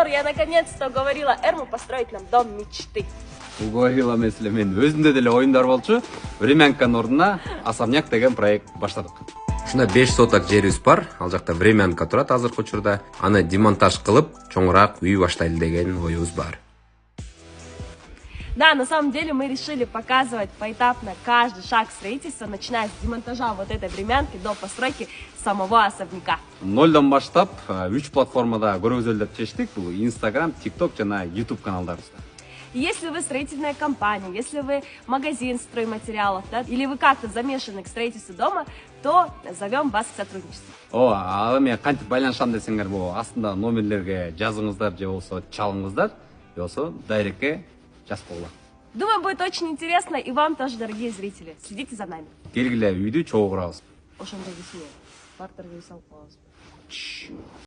Егор, я наконец-то уговорила Эрму построить нам дом мечты. Уговорила эмес эле, мен өзүндө деле оюндар болчу. Времянканын ордуна особняк деген проект баштадык. Ушунда 5 соток жерибиз бар. Ал жакта времянка турат азыркы учурда. Аны демонтаж кылып, чоңураак үй баштайлы деген оюбуз бар. Да, на самом деле мы решили показывать поэтапно каждый шаг строительства, начиная с демонтажа вот этой времянки до постройки самого особняка. Нолдон баштап 3 платформада көргөзөлдөп чечтик. Бул Instagram, TikTok жана YouTube каналдарыбызда. Если вы строительная компания, если вы магазин стройматериалов, да, или вы как-то замешаны к строительству дома, то зовем вас к сотрудничеству. Ал эми кантип байланышам десеңер, бул астында номерлерге жазыңыздар, же болсо чалыңыздар, же болсо дайректке жазып койгула. Думаю, будет очень интересно и вам тоже, дорогие зрители. Следите за нами. Келгиле үйдү чогуу курабыз. Ошондой десең, партерге салып коебуз.